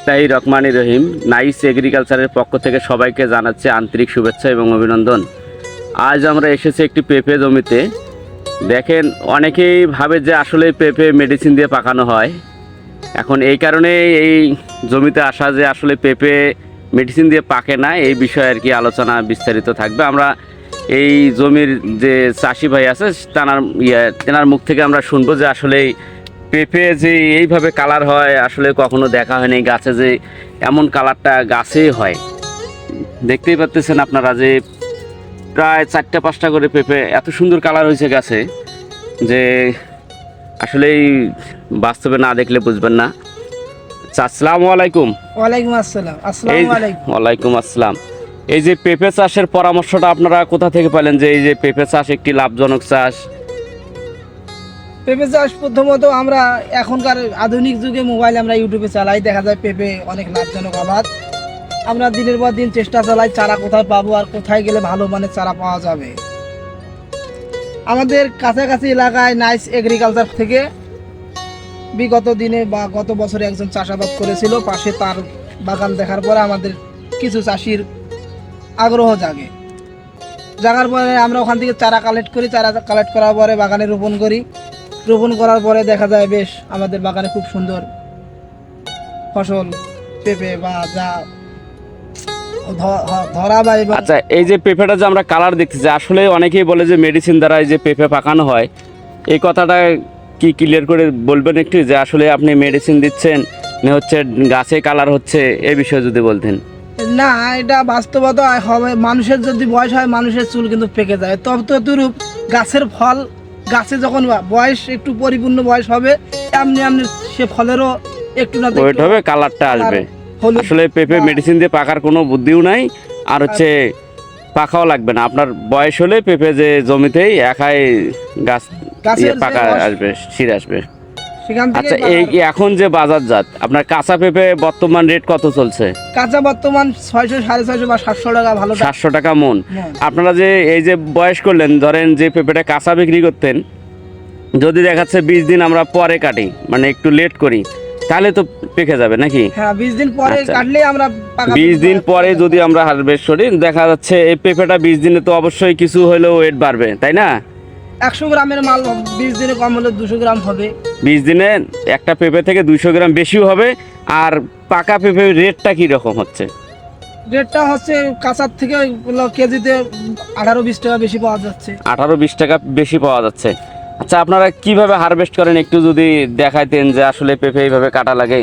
বিসমিল্লাহির রহমানির রহিম। নাইস এগ্রিকালচারের পক্ষ থেকে সবাইকে জানাচ্ছি আন্তরিক শুভেচ্ছা এবং অভিনন্দন। আজ আমরা এসেছি একটি পেঁপে জমিতে। দেখেন, অনেকেই ভাবে যে আসলে পেঁপে মেডিসিন দিয়ে পাকানো হয়। এখন এই কারণে এই জমিতে আসা যে আসলে পেঁপে মেডিসিন দিয়ে পাকে না, এই বিষয়ে আর কি আলোচনা বিস্তারিত থাকবে। আমরা এই জমির যে চাষি ভাই আছে তেনার মুখ থেকে আমরা শুনবো যে আসলে পেঁপে যে এইভাবে কালার হয় আসলে কখনো দেখা হয়নি। গাছে যে এমন কালারটা গাছেই হয়, দেখতেই পাচ্ছেন আপনারা যে প্রায় 4-5টা করে পেঁপে এত সুন্দর কালার হয়েছে গাছে যে আসলেই বাস্তবে না দেখলে বুঝবেন না। আসসালামু আলাইকুম। ওয়ালাইকুম আসসালাম। আসসালামু আলাইকুম। ওয়ালাইকুম আসসালাম। এই যে পেঁপে চাষের পরামর্শটা আপনারা কোথা থেকে পেলেন যে এই যে পেঁপে চাষ একটি লাভজনক চাষ? পেঁপে চাষ প্রথমত আমরা এখনকার আধুনিক যুগে মোবাইলে আমরা ইউটিউবে চালাই, দেখা যায় পেঁপে অনেক লাভজনক আবাদ। আমরা দিনের পর দিন চেষ্টা চালাই চারা কোথায় পাবো আর কোথায় গেলে ভালো মানের চারা পাওয়া যাবে। আমাদের কাছাকাছি এলাকায় নাইস এগ্রিকালচার থেকে বিগত দিনে বা গত বছরে একজন চাষাবাদ করেছিল, পাশে তার বাগান দেখার পরে আমাদের কিছু চাষির আগ্রহ জাগার পরে আমরা ওখান থেকে চারা কালেক্ট করি। চারা কালেক্ট করার পরে বাগানে রোপণ করি। রোপণ করার পরে দেখা যায় বেশ আমাদের বাগানে খুব সুন্দর ফসল পেঁপে বা যা ধরা বা। আচ্ছা, এই যে পেঁপেটা যে আমরা কালার দেখতেছি, আসলে অনেকেই বলে যে মেডিসিন দ্বারা এই যে পেঁপে পাকানো হয়, এই কথাটা কি ক্লিয়ার করে বলবেন একটু যে আসলে আপনি মেডিসিন দিচ্ছেন না হচ্ছে গাছে কালার হচ্ছে, এই বিষয়ে যদি বলতেন। না, এটা বাস্তবতা হবে। মানুষের যদি বয়স হয় মানুষের চুল কিন্তু পেকে যায়, ততরূপ গাছের ফল গাছে যখন বয়স একটু পরিপূর্ণ বয়স হবে এমনি এমনি সে ফলেরও একটু না ওয়েট হবে, কালারটা আসবে। আসলে পেঁপে মেডিসিন দিয়ে পাকার কোনো বুদ্ধিও নাই, আর হচ্ছে পাকাও লাগবে না। আপনার বয়স হলে পেঁপে যে জমিতেই একাই গাছ পাকা আসবে, শির আসবে। আচ্ছা, এই এখন যে বাজারজাত আপনার কাঁচা পেঁপে বর্তমান রেট কত চলছে? কাঁচা বর্তমান 600, 650 বা 700 টাকা, ভালো 700 টাকা মন। আপনারা যে এই যে বয়স করলেন, ধরেন যে পেঁপেটা কাঁচা বিক্রি করতেন, যদি দেখাচ্ছে 20 দিন আমরা পরে কাটি, মানে একটু লেট করি, তাহলে তো পেকে যাবে নাকি? হ্যাঁ, 20 দিন পরে কাটলে আমরা 20 দিন পরে যদি আমরা হারভেস্ট করি, দেখা যাচ্ছে এই পেঁপেটা 20 দিনে তো অবশ্যই কিছু হলেও ওয়েট বাড়বে, তাই না? 100 গ্রামের মাল 20 দিনে কম হলে 200 গ্রাম হবে। 20 দিনে একটা পেঁপে থেকে 200 গ্রাম বেশিও হবে। আর পাকা পেঁপের রেটটা কি রকম হচ্ছে? রেটটা হচ্ছে কাঁচার থেকে কেজিতে 18-20 টাকা বেশি পাওয়া যাচ্ছে। 18-20 টাকা বেশি পাওয়া যাচ্ছে। আচ্ছা, আপনারা কিভাবে হারভেস্ট করেন একটু যদি দেখাইতেন যে আসলে পেঁপে এইভাবে কাটা লাগে?